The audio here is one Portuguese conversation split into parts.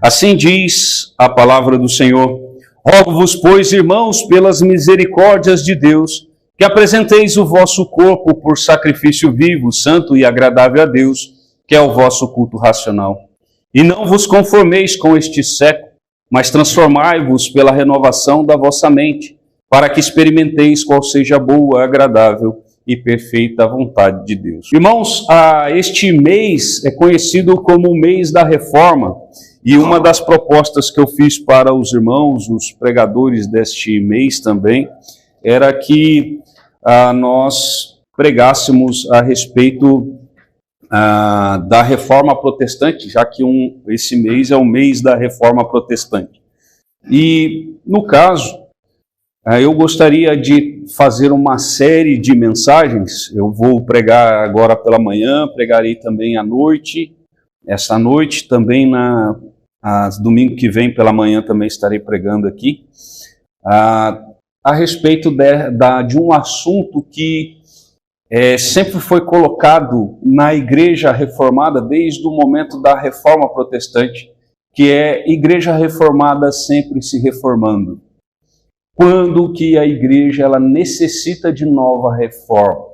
Assim diz a palavra do Senhor: rogo-vos, pois, irmãos, pelas misericórdias de Deus, que apresenteis o vosso corpo por sacrifício vivo, santo e agradável a Deus, que é o vosso culto racional. E não vos conformeis com este século, mas transformai-vos pela renovação da vossa mente, para que experimenteis qual seja a boa, agradável e perfeita vontade de Deus. Irmãos, este mês é conhecido como o mês da reforma, e uma das propostas que eu fiz para os irmãos, os pregadores deste mês também, era que nós pregássemos a respeito da reforma protestante, já que esse mês é o mês da reforma protestante. E, no caso, eu gostaria de fazer uma série de mensagens. Eu vou pregar agora pela manhã, pregarei também à noite. Essa noite também, domingo que vem pela manhã, também estarei pregando aqui, a respeito de um assunto que sempre foi colocado na igreja reformada desde o momento da reforma protestante, que é igreja reformada sempre se reformando. Quando que a igreja ela necessita de nova reforma?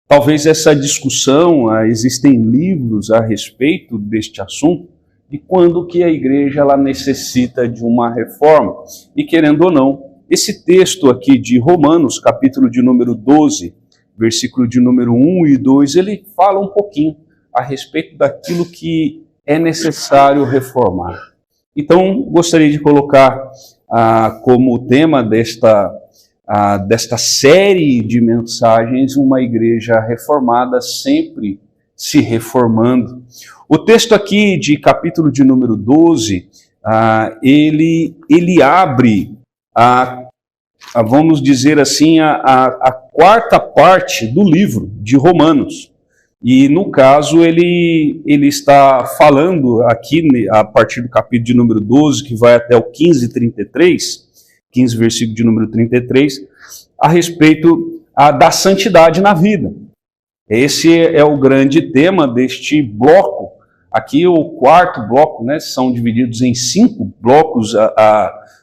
Talvez essa discussão, existem livros a respeito deste assunto, de quando que a igreja ela necessita de uma reforma. E querendo ou não, esse texto aqui de Romanos, capítulo de número 12, versículo de número 1 e 2, ele fala um pouquinho a respeito daquilo que é necessário reformar. Então, gostaria de colocar como tema desta série de mensagens, uma igreja reformada sempre se reformando. O texto aqui de capítulo de número 12, ele abre vamos dizer assim, a quarta parte do livro de Romanos. E, no caso, ele está falando aqui, a partir do capítulo de número 12, que vai até o 15 versículo de número 33, a respeito da santidade na vida. Esse é o grande tema deste bloco. Aqui o quarto bloco, né, são divididos em 5 blocos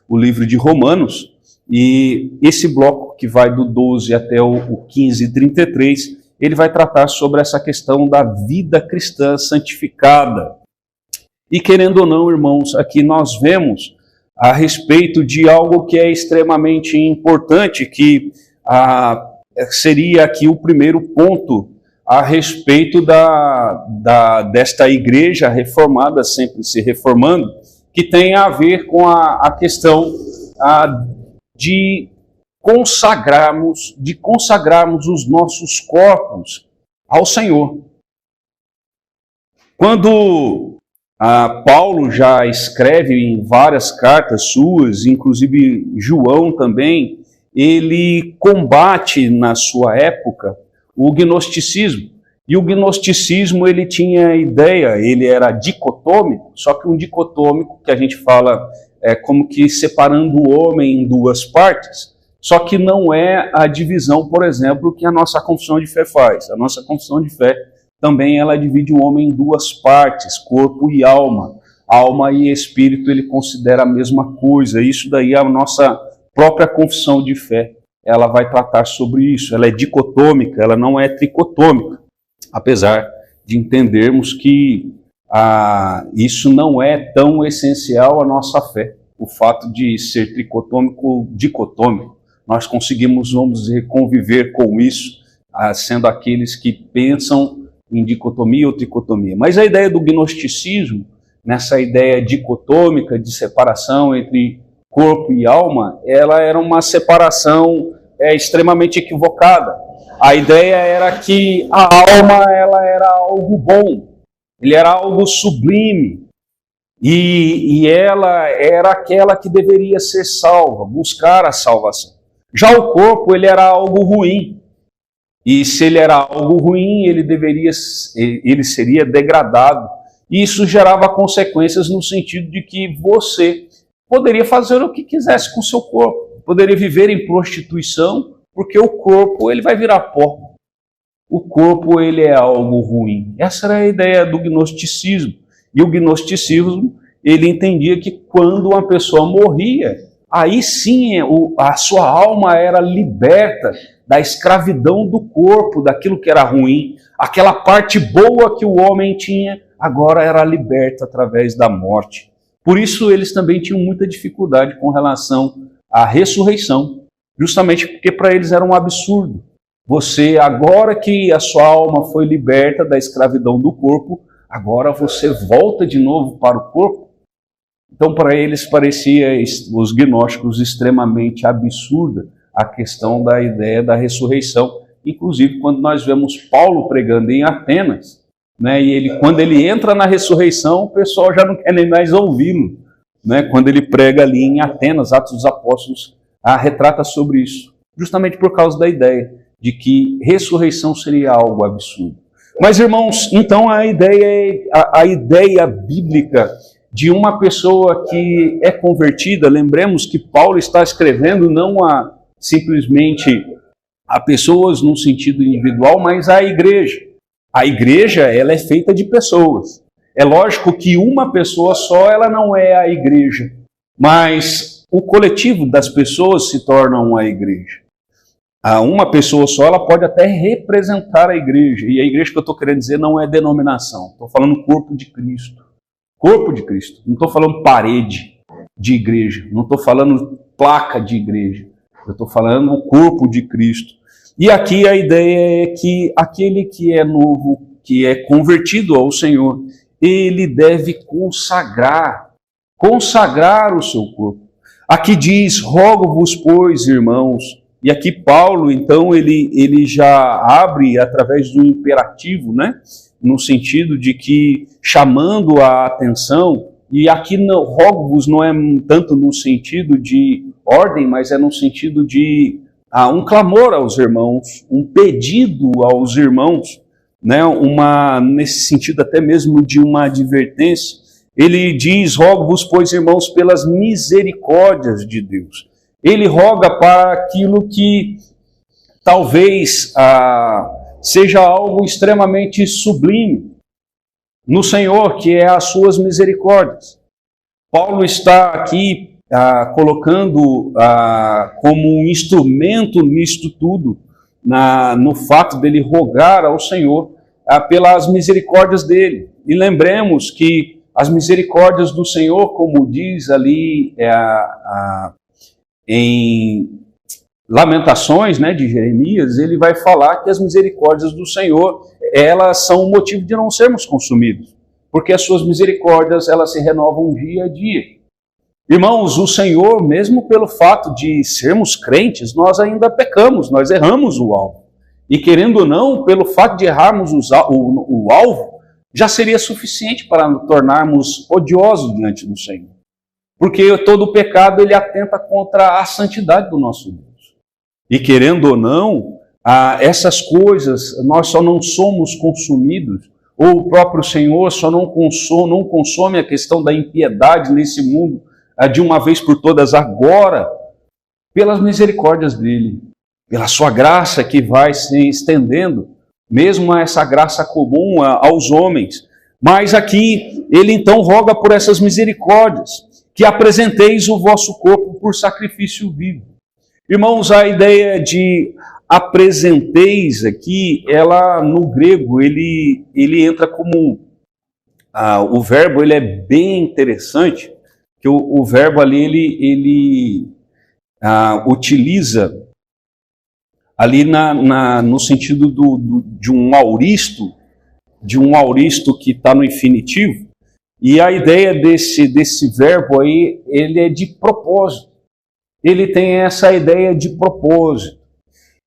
o livro de Romanos, e esse bloco que vai do 12 até o 15:33, ele vai tratar sobre essa questão da vida cristã santificada. E querendo ou não, irmãos, aqui nós vemos a respeito de algo que é extremamente importante, que seria aqui o primeiro ponto a respeito desta igreja reformada, sempre se reformando, que tem a ver com a questão de consagrarmos os nossos corpos ao Senhor. Quando Paulo já escreve em várias cartas suas, inclusive João também, ele combate na sua época o gnosticismo. E o gnosticismo, ele tinha a ideia, ele era dicotômico, só que um dicotômico que a gente fala como que separando o homem em 2 partes, só que não é a divisão, por exemplo, que a nossa confissão de fé faz. A nossa confissão de fé também ela divide o homem em 2 partes, corpo e alma. Alma e espírito ele considera a mesma coisa. Isso daí é a nossa própria confissão de fé. Ela vai tratar sobre isso. Ela é dicotômica, ela não é tricotômica. Apesar de entendermos que isso não é tão essencial à nossa fé. O fato de ser tricotômico ou dicotômico. Nós conseguimos, vamos dizer, conviver com isso, sendo aqueles que pensam em dicotomia ou tricotomia. Mas a ideia do gnosticismo, nessa ideia dicotômica de separação entre corpo e alma, ela era uma separação extremamente equivocada. A ideia era que a alma ela era algo bom, ele era algo sublime, e ela era aquela que deveria ser salva, buscar a salvação. Já o corpo ele era algo ruim, e se ele era algo ruim, ele seria degradado. E isso gerava consequências no sentido de que você poderia fazer o que quisesse com o seu corpo, poderia viver em prostituição, porque o corpo ele vai virar pó. O corpo ele é algo ruim. Essa era a ideia do gnosticismo. E o gnosticismo ele entendia que quando uma pessoa morria, aí sim a sua alma era liberta da escravidão do corpo, daquilo que era ruim. Aquela parte boa que o homem tinha, agora era liberta através da morte. Por isso eles também tinham muita dificuldade com relação à ressurreição, justamente porque para eles era um absurdo. Você, agora que a sua alma foi liberta da escravidão do corpo, agora você volta de novo para o corpo. Então para eles parecia, os gnósticos, extremamente absurda a questão da ideia da ressurreição. Inclusive quando nós vemos Paulo pregando em Atenas, né, e quando ele entra na ressurreição, o pessoal já não quer nem mais ouvi-lo. Né, quando ele prega ali em Atenas, Atos dos Apóstolos, retrata sobre isso. Justamente por causa da ideia de que ressurreição seria algo absurdo. Mas, irmãos, então a ideia bíblica de uma pessoa que é convertida, lembremos que Paulo está escrevendo não simplesmente a pessoas no sentido individual, mas à igreja. A igreja, ela é feita de pessoas. É lógico que uma pessoa só, ela não é a igreja, mas o coletivo das pessoas se torna uma igreja. Uma pessoa só, ela pode até representar a igreja, e a igreja que eu estou querendo dizer não é denominação, estou falando corpo de Cristo. Corpo de Cristo, não estou falando parede de igreja, não estou falando placa de igreja, eu estou falando o corpo de Cristo. E aqui a ideia é que aquele que é novo, que é convertido ao Senhor, ele deve consagrar o seu corpo. Aqui diz, rogo-vos, pois, irmãos, e aqui Paulo, então, ele já abre através do imperativo, né? No sentido de que, chamando a atenção, e aqui rogo-vos não é tanto no sentido de ordem, mas é no sentido de um clamor aos irmãos, um pedido aos irmãos, né? Nesse sentido até mesmo de uma advertência. Ele diz, rogo-vos, pois, irmãos, pelas misericórdias de Deus. Ele roga para aquilo que talvez seja algo extremamente sublime no Senhor, que é as suas misericórdias. Paulo está aqui colocando como um instrumento nisto tudo, no fato dele rogar ao Senhor pelas misericórdias dele. E lembremos que as misericórdias do Senhor, como diz ali em Lamentações, né, de Jeremias, ele vai falar que as misericórdias do Senhor, elas são o motivo de não sermos consumidos, porque as suas misericórdias, elas se renovam dia a dia. Irmãos, o Senhor, mesmo pelo fato de sermos crentes, nós ainda pecamos, nós erramos o alvo. E querendo ou não, pelo fato de errarmos o alvo, já seria suficiente para tornarmos odiosos diante do Senhor. Porque todo o pecado, ele atenta contra a santidade do nosso Deus. E querendo ou não, essas coisas, nós só não somos consumidos, ou o próprio Senhor só não consome a questão da impiedade nesse mundo, de uma vez por todas agora, pelas misericórdias dele, pela sua graça que vai se estendendo, mesmo essa graça comum aos homens. Mas aqui, ele então roga por essas misericórdias, que apresenteis o vosso corpo por sacrifício vivo. Irmãos, a ideia de apresenteis aqui, ela no grego, ele entra como... o verbo, ele é bem interessante, que o verbo ali, ele utiliza ali no sentido de um auristo que está no infinitivo, e a ideia desse verbo aí, ele é de propósito. Ele tem essa ideia de propósito.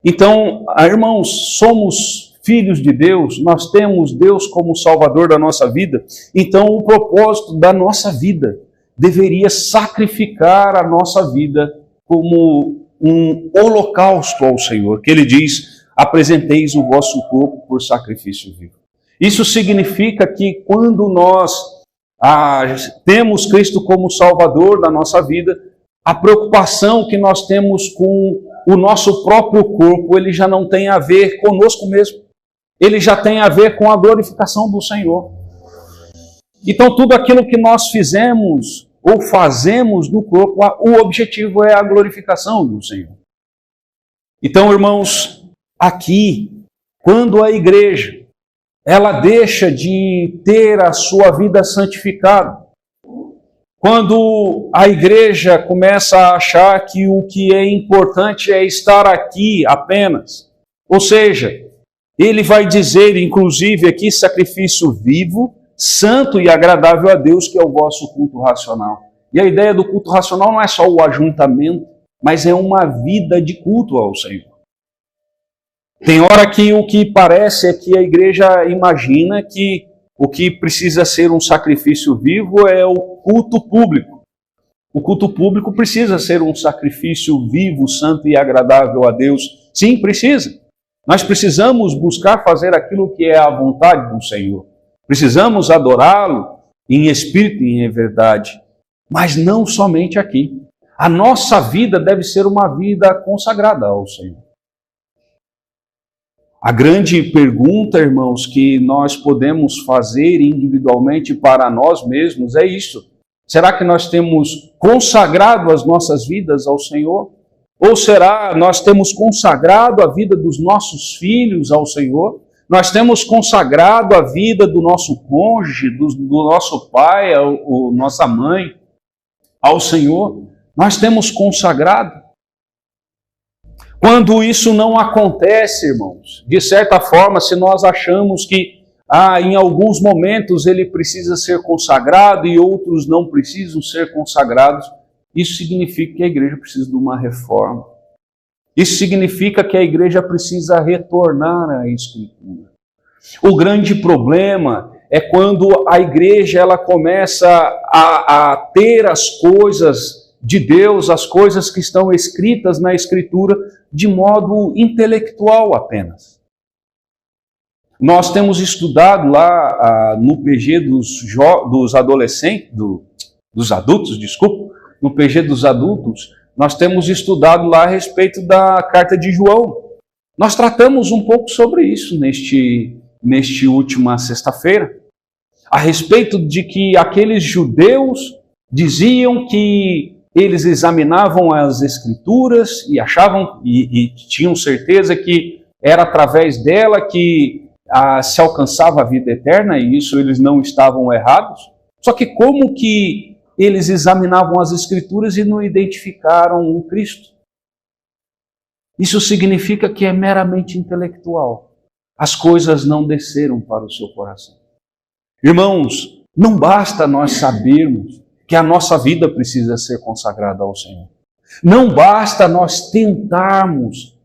Então, irmãos, somos filhos de Deus, nós temos Deus como Salvador da nossa vida, então o propósito da nossa vida deveria sacrificar a nossa vida como um holocausto ao Senhor, que ele diz, apresenteis o vosso corpo por sacrifício vivo. Isso significa que quando nós temos Cristo como Salvador da nossa vida, a preocupação que nós temos com o nosso próprio corpo, ele já não tem a ver conosco mesmo. Ele já tem a ver com a glorificação do Senhor. Então, tudo aquilo que nós fizemos ou fazemos no corpo, o objetivo é a glorificação do Senhor. Então, irmãos, aqui, quando a igreja, ela deixa de ter a sua vida santificada, quando a igreja começa a achar que o que é importante é estar aqui apenas, ou seja, ele vai dizer, inclusive aqui, sacrifício vivo, santo e agradável a Deus, que é o vosso culto racional. E a ideia do culto racional não é só o ajuntamento, mas é uma vida de culto ao Senhor. Tem hora que o que parece é que a igreja imagina que o que precisa ser um sacrifício vivo é o culto público. O culto público precisa ser um sacrifício vivo, santo e agradável a Deus. Sim, precisa. Nós precisamos buscar fazer aquilo que é a vontade do Senhor. Precisamos adorá-lo em espírito e em verdade. Mas não somente aqui. A nossa vida deve ser uma vida consagrada ao Senhor. A grande pergunta, irmãos, que nós podemos fazer individualmente para nós mesmos é isso. Será que nós temos consagrado as nossas vidas ao Senhor? Ou será nós temos consagrado a vida dos nossos filhos ao Senhor? Nós temos consagrado a vida do nosso cônjuge, do nosso pai, nossa mãe, ao Senhor? Nós temos consagrado? Quando isso não acontece, irmãos, de certa forma, se nós achamos que em alguns momentos ele precisa ser consagrado e outros não precisam ser consagrados, isso significa que a igreja precisa de uma reforma. Isso significa que a igreja precisa retornar à Escritura. O grande problema é quando a igreja ela começa a ter as coisas de Deus, as coisas que estão escritas na Escritura, de modo intelectual apenas. Nós temos estudado lá no PG dos adolescentes, dos adultos, desculpa, no PG dos adultos, nós temos estudado lá a respeito da carta de João. Nós tratamos um pouco sobre isso neste última sexta-feira, a respeito de que aqueles judeus diziam que eles examinavam as Escrituras e achavam e tinham certeza que era através dela que se alcançava a vida eterna, e isso eles não estavam errados. Só que como que eles examinavam as Escrituras e não identificaram o Cristo? Isso significa que é meramente intelectual. As coisas não desceram para o seu coração. Irmãos, não basta nós sabermos que a nossa vida precisa ser consagrada ao Senhor. Não basta nós tentarmos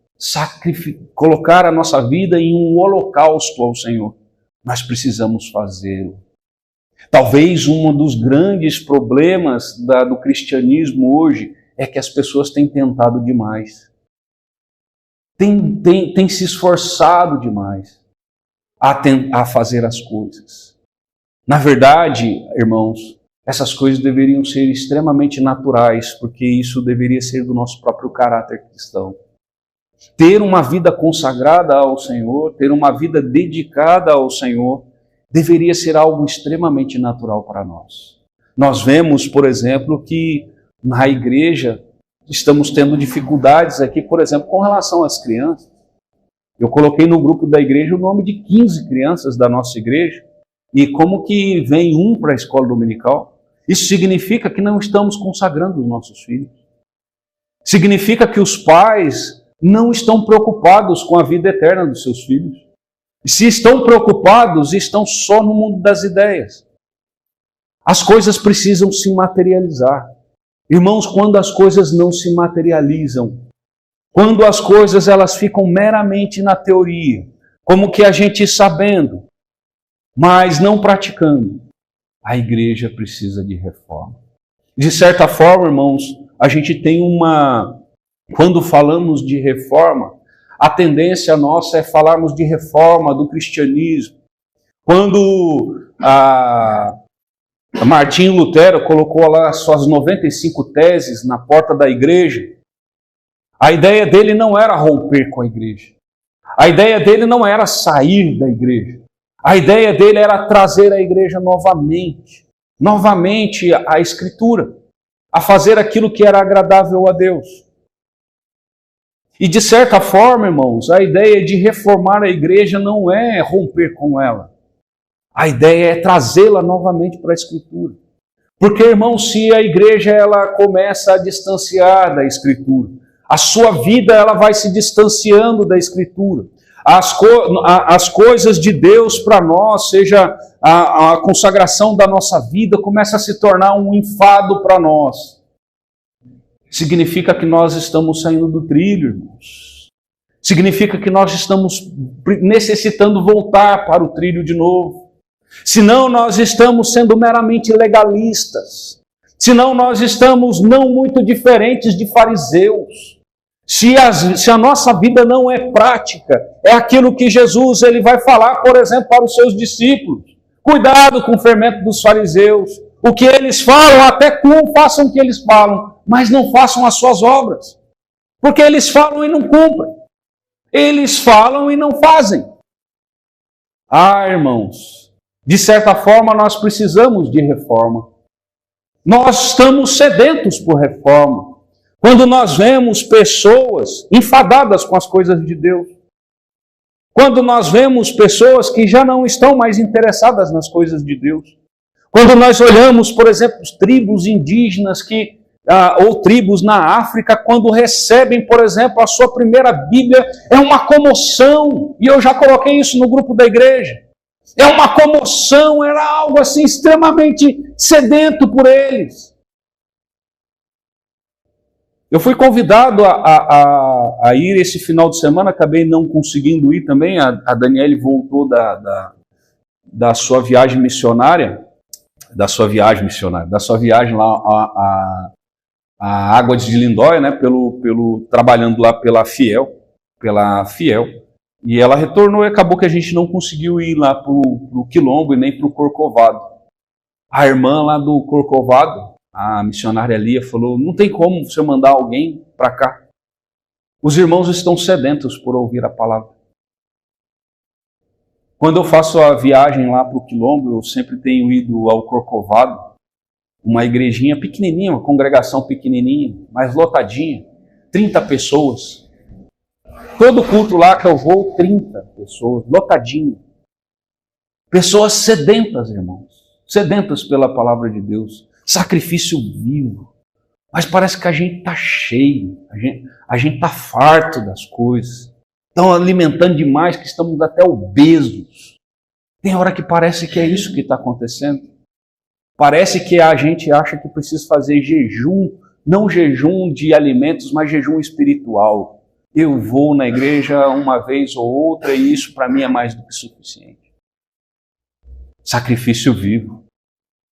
colocar a nossa vida em um holocausto ao Senhor. Nós precisamos fazê-lo. Talvez um dos grandes problemas do cristianismo hoje é que as pessoas têm tentado demais. Têm se esforçado demais a fazer as coisas. Na verdade, irmãos, essas coisas deveriam ser extremamente naturais, porque isso deveria ser do nosso próprio caráter cristão. Ter uma vida consagrada ao Senhor, ter uma vida dedicada ao Senhor, deveria ser algo extremamente natural para nós. Nós vemos, por exemplo, que na igreja estamos tendo dificuldades aqui, por exemplo, com relação às crianças. Eu coloquei no grupo da igreja o nome de 15 crianças da nossa igreja, e como que vem um para a escola dominical? Isso significa que não estamos consagrando os nossos filhos. Significa que os pais não estão preocupados com a vida eterna dos seus filhos. Se estão preocupados, estão só no mundo das ideias. As coisas precisam se materializar. Irmãos, quando as coisas não se materializam, quando as coisas elas ficam meramente na teoria, como que a gente sabendo, mas não praticando, a igreja precisa de reforma. De certa forma, irmãos, a gente tem quando falamos de reforma, a tendência nossa é falarmos de reforma do cristianismo. Quando Martinho Lutero colocou lá suas 95 teses na porta da igreja, a ideia dele não era romper com a igreja. A ideia dele não era sair da igreja. A ideia dele era trazer a igreja novamente à Escritura, a fazer aquilo que era agradável a Deus. E de certa forma, irmãos, a ideia de reformar a igreja não é romper com ela. A ideia é trazê-la novamente para a Escritura. Porque, irmãos, se a igreja ela começa a distanciar da Escritura, a sua vida ela vai se distanciando da Escritura. As coisas de Deus para nós, seja a consagração da nossa vida, começa a se tornar um enfado para nós. Significa que nós estamos saindo do trilho, irmãos. Significa que nós estamos necessitando voltar para o trilho de novo. Senão nós estamos sendo meramente legalistas. Senão nós estamos não muito diferentes de fariseus. Se a nossa vida não é prática, é aquilo que Jesus ele vai falar, por exemplo, para os seus discípulos. Cuidado com o fermento dos fariseus. O que eles falam, até como façam o que eles falam, mas não façam as suas obras. Porque eles falam e não cumprem. Eles falam e não fazem. Ah, irmãos, de certa forma nós precisamos de reforma. Nós estamos sedentos por reforma. Quando nós vemos pessoas enfadadas com as coisas de Deus. Quando nós vemos pessoas que já não estão mais interessadas nas coisas de Deus. Quando nós olhamos, por exemplo, os tribos indígenas ou tribos na África, quando recebem, por exemplo, a sua primeira Bíblia, é uma comoção. E eu já coloquei isso no grupo da igreja. É uma comoção, era algo assim extremamente sedento por eles. Eu fui convidado a ir esse final de semana, acabei não conseguindo ir também. A Daniele voltou da sua viagem missionária, da sua viagem lá a Águas de Lindóia, né, trabalhando lá pela Fiel. E ela retornou e acabou que a gente não conseguiu ir lá para o Quilombo e nem para o Corcovado. A irmã lá do Corcovado, a missionária Lia, falou, não tem como você mandar alguém para cá. Os irmãos estão sedentos por ouvir a palavra. Quando eu faço a viagem lá para o Quilombo, eu sempre tenho ido ao Corcovado, uma igrejinha pequenininha, uma congregação pequenininha, mas lotadinha, 30 pessoas. Todo culto lá que eu vou, 30 pessoas, lotadinho. Pessoas sedentas, irmãos, sedentas pela palavra de Deus. Sacrifício vivo. Mas parece que a gente está cheio, a gente está farto das coisas. Estão alimentando demais que estamos até obesos. Tem hora que parece que é isso que está acontecendo. Parece que a gente acha que precisa fazer jejum, não jejum de alimentos, mas jejum espiritual. Eu vou na igreja uma vez ou outra e isso para mim é mais do que suficiente. Sacrifício vivo.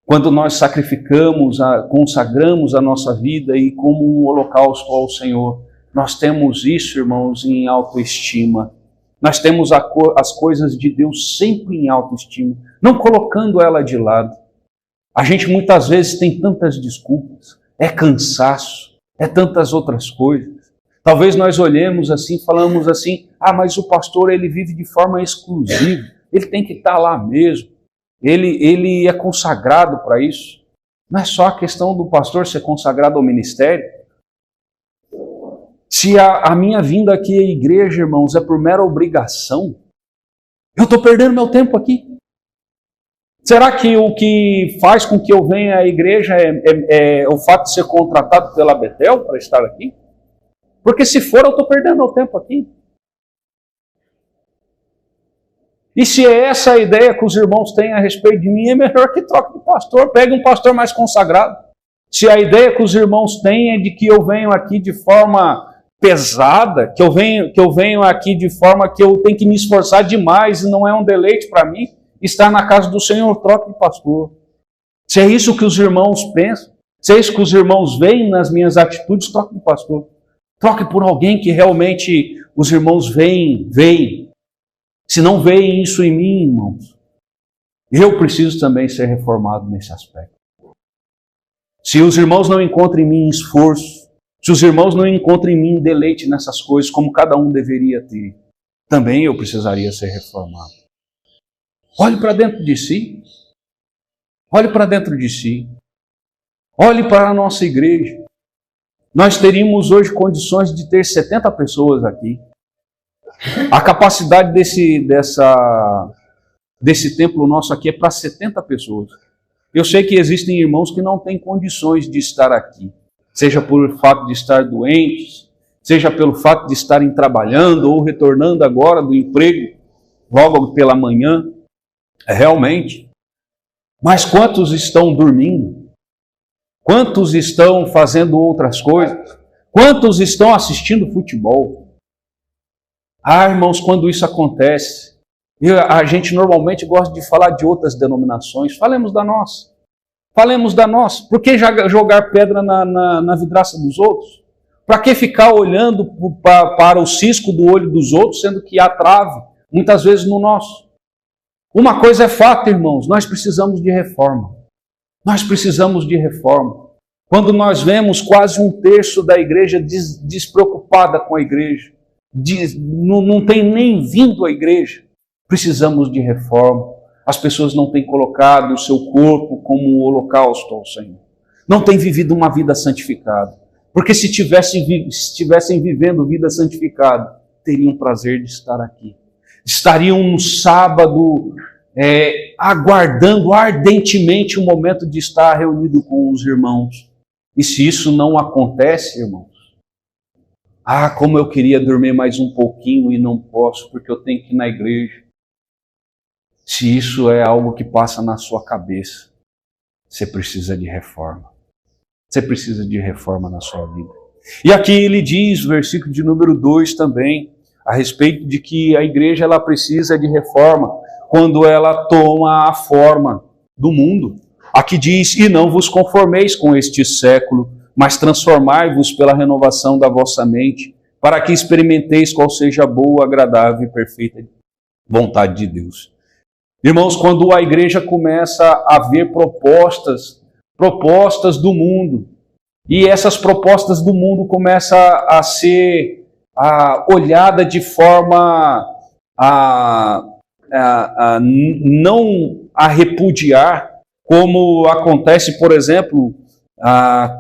Quando nós sacrificamos, consagramos a nossa vida e como um holocausto ao Senhor, nós temos isso, irmãos, em autoestima. Nós temos as coisas de Deus sempre em autoestima, não colocando ela de lado. A gente muitas vezes tem tantas desculpas, é cansaço, é tantas outras coisas. Talvez nós olhemos assim, falamos assim, mas o pastor ele vive de forma exclusiva, ele tem que estar lá mesmo. Ele é consagrado para isso. Não é só a questão do pastor ser consagrado ao ministério. Se a minha vinda aqui à igreja, irmãos, é por mera obrigação, eu estou perdendo meu tempo aqui. Será que o que faz com que eu venha à igreja é o fato de ser contratado pela Betel para estar aqui? Porque se for, eu estou perdendo meu tempo aqui. E se é essa a ideia que os irmãos têm a respeito de mim, é melhor que troque de pastor, pegue um pastor mais consagrado. Se a ideia que os irmãos têm é de que eu venho aqui de forma pesada, que eu venho aqui de forma que eu tenho que me esforçar demais e não é um deleite para mim estar na casa do Senhor, troque de pastor. Se é isso que os irmãos pensam, se é isso que os irmãos veem nas minhas atitudes, troque de pastor. Troque por alguém que realmente os irmãos veem. Se não veem isso em mim, irmãos, eu preciso também ser reformado nesse aspecto. Se os irmãos não encontram em mim esforço, se os irmãos não encontram em mim deleite nessas coisas, como cada um deveria ter, também eu precisaria ser reformado. Olhe para dentro de si. Olhe para dentro de si. Olhe para a nossa igreja. Nós teríamos hoje condições de ter 70 pessoas aqui. A capacidade desse templo nosso aqui é para 70 pessoas. Eu sei que existem irmãos que não têm condições de estar aqui, seja por fato de estar doentes, seja pelo fato de estarem trabalhando ou retornando agora do emprego, logo pela manhã, realmente. Mas quantos estão dormindo? Quantos estão fazendo outras coisas? Quantos estão assistindo futebol? Irmãos, quando isso acontece, a gente normalmente gosta de falar de outras denominações. Falemos da nossa. Falemos da nossa. Por que jogar pedra na vidraça dos outros? Para que ficar olhando para o cisco do olho dos outros, sendo que há trave, muitas vezes no nosso? Uma coisa é fato, irmãos, nós precisamos de reforma. Nós precisamos de reforma. Quando nós vemos quase um terço da igreja despreocupada com a igreja, não tem nem vindo à igreja, precisamos de reforma. As pessoas não têm colocado o seu corpo como um holocausto ao Senhor. Não têm vivido uma vida santificada. Porque se estivessem vivendo vida santificada, teriam prazer de estar aqui. Estariam no sábado aguardando ardentemente o momento de estar reunido com os irmãos. E se isso não acontece, irmãos, como eu queria dormir mais um pouquinho e não posso porque eu tenho que ir na igreja. Se isso é algo que passa na sua cabeça, você precisa de reforma. Você precisa de reforma na sua vida. E aqui ele diz, versículo de número 2 também, a respeito de que a igreja ela precisa de reforma quando ela toma a forma do mundo. Aqui diz, e não vos conformeis com este século, mas transformai-vos pela renovação da vossa mente, para que experimenteis qual seja a boa, agradável e perfeita vontade de Deus. Irmãos, quando a igreja começa a ver propostas do mundo, e essas propostas do mundo começam a ser olhada de forma não a repudiar, como acontece, por exemplo,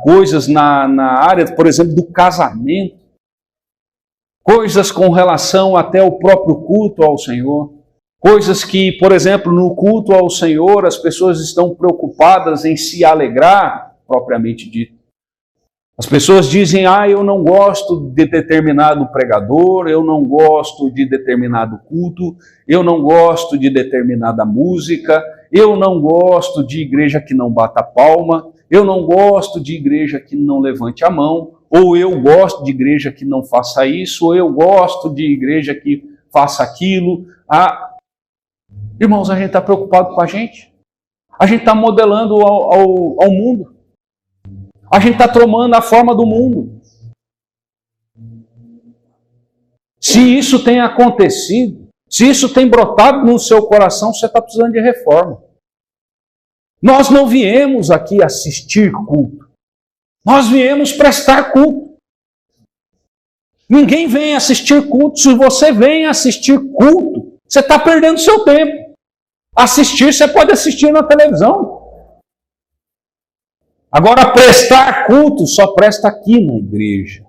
coisas na área, por exemplo, do casamento, coisas com relação até ao próprio culto ao Senhor, coisas que, por exemplo, no culto ao Senhor, as pessoas estão preocupadas em se alegrar, propriamente dito. As pessoas dizem, eu não gosto de determinado pregador, eu não gosto de determinado culto, eu não gosto de determinada música, eu não gosto de igreja que não bata palma, eu não gosto de igreja que não levante a mão, ou eu gosto de igreja que não faça isso, ou eu gosto de igreja que faça aquilo. Irmãos, a gente está preocupado com a gente. A gente está modelando ao mundo. A gente está tomando a forma do mundo. Se isso tem acontecido, se isso tem brotado no seu coração, você está precisando de reforma. Nós não viemos aqui assistir culto. Nós viemos prestar culto. Ninguém vem assistir culto. Se você vem assistir culto, você está perdendo seu tempo. Assistir, você pode assistir na televisão. Agora, prestar culto só presta aqui na igreja,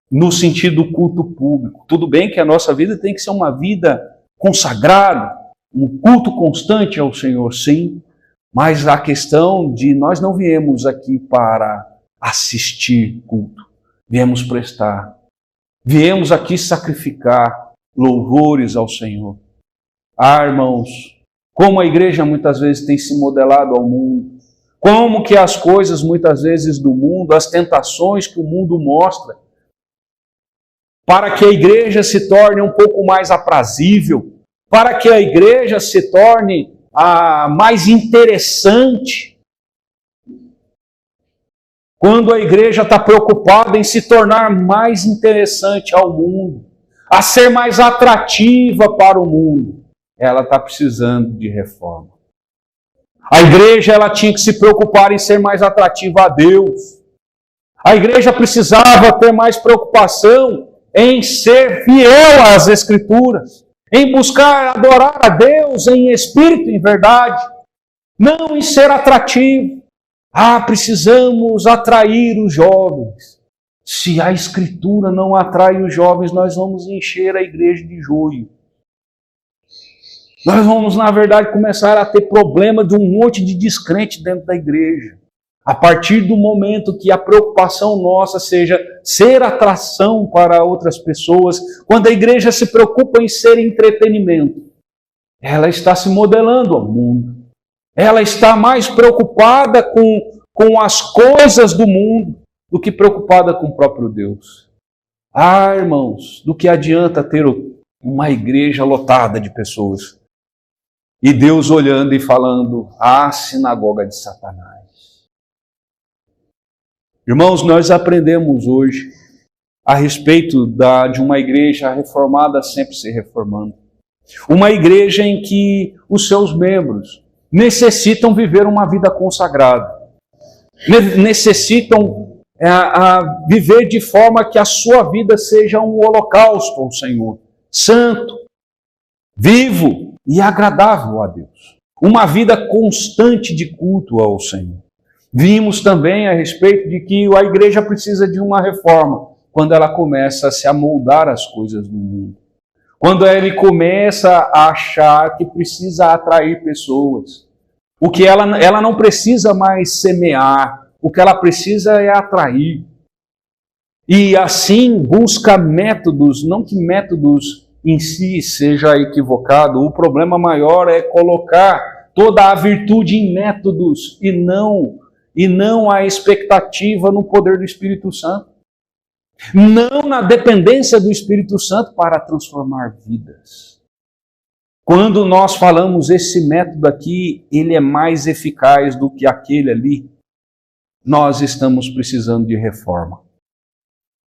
no sentido culto público. Tudo bem que a nossa vida tem que ser uma vida consagrada, um culto constante ao Senhor, sim, mas a questão de nós não viemos aqui para assistir culto, viemos prestar, viemos aqui sacrificar louvores ao Senhor. Irmãos, como a igreja muitas vezes tem se modelado ao mundo, como que as coisas muitas vezes do mundo, as tentações que o mundo mostra, para que a igreja se torne um pouco mais aprazível, para que a igreja se torne mais interessante. Quando a igreja está preocupada em se tornar mais interessante ao mundo, a ser mais atrativa para o mundo, ela está precisando de reforma. A igreja ela tinha que se preocupar em ser mais atrativa a Deus. A igreja precisava ter mais preocupação em ser fiel às Escrituras, em buscar adorar a Deus em espírito e em verdade, não em ser atrativo. Precisamos atrair os jovens. Se a Escritura não atrai os jovens, nós vamos encher a igreja de joio. Nós vamos, na verdade, começar a ter problema de um monte de descrente dentro da igreja. A partir do momento que a preocupação nossa seja ser atração para outras pessoas, quando a igreja se preocupa em ser entretenimento, ela está se modelando ao mundo. Ela está mais preocupada com as coisas do mundo do que preocupada com o próprio Deus. Irmãos, do que adianta ter uma igreja lotada de pessoas e Deus olhando e falando, sinagoga de Satanás. Irmãos, nós aprendemos hoje a respeito de uma igreja reformada sempre se reformando. Uma igreja em que os seus membros necessitam viver uma vida consagrada. Necessitam viver de forma que a sua vida seja um holocausto ao Senhor. Santo, vivo e agradável a Deus. Uma vida constante de culto ao Senhor. Vimos também a respeito de que a igreja precisa de uma reforma quando ela começa a se amoldar às coisas do mundo. Quando ele começa a achar que precisa atrair pessoas. O que ela não precisa mais semear, o que ela precisa é atrair. E assim busca métodos, não que métodos em si seja equivocado, o problema maior é colocar toda a virtude em métodos e não a expectativa no poder do Espírito Santo. Não na dependência do Espírito Santo para transformar vidas. Quando nós falamos esse método aqui, ele é mais eficaz do que aquele ali, nós estamos precisando de reforma.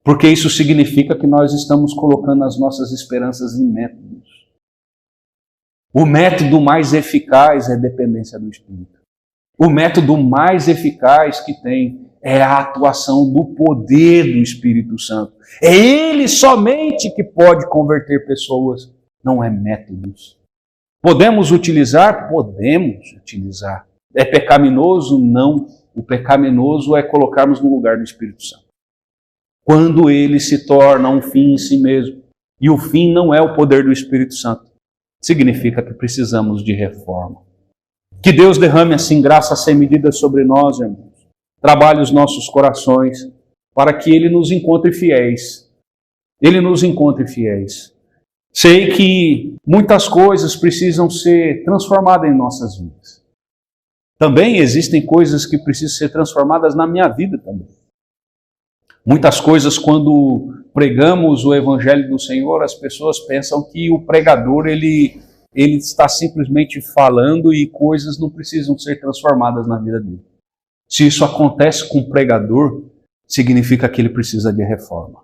Porque isso significa que nós estamos colocando as nossas esperanças em métodos. O método mais eficaz é a dependência do Espírito. O método mais eficaz que tem é a atuação do poder do Espírito Santo. É Ele somente que pode converter pessoas, não é métodos. Podemos utilizar? Podemos utilizar. É pecaminoso? Não. O pecaminoso é colocarmos no lugar do Espírito Santo. Quando ele se torna um fim em si mesmo, e o fim não é o poder do Espírito Santo, significa que precisamos de reforma. Que Deus derrame assim graça sem medida sobre nós, irmãos. Trabalhe os nossos corações para que Ele nos encontre fiéis. Ele nos encontre fiéis. Sei que muitas coisas precisam ser transformadas em nossas vidas. Também existem coisas que precisam ser transformadas na minha vida também. Muitas coisas, quando pregamos o Evangelho do Senhor, as pessoas pensam que o pregador ele está simplesmente falando e coisas não precisam ser transformadas na vida dele. Se isso acontece com o pregador, significa que ele precisa de reforma.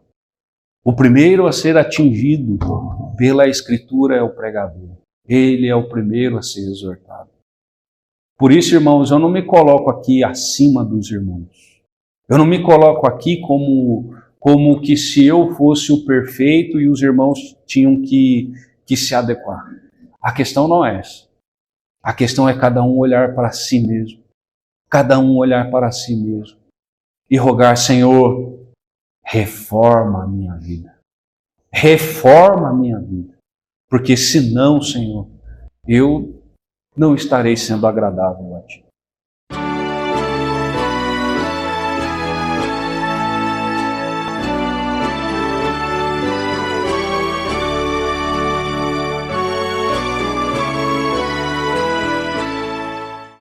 O primeiro a ser atingido pela Escritura é o pregador. Ele é o primeiro a ser exortado. Por isso, irmãos, eu não me coloco aqui acima dos irmãos. Eu não me coloco aqui como que se eu fosse o perfeito e os irmãos tinham que se adequar. A questão não é essa. A questão é cada um olhar para si mesmo. Cada um olhar para si mesmo. E rogar, Senhor, reforma a minha vida. Reforma a minha vida. Porque senão, Senhor, eu não estarei sendo agradável a Ti.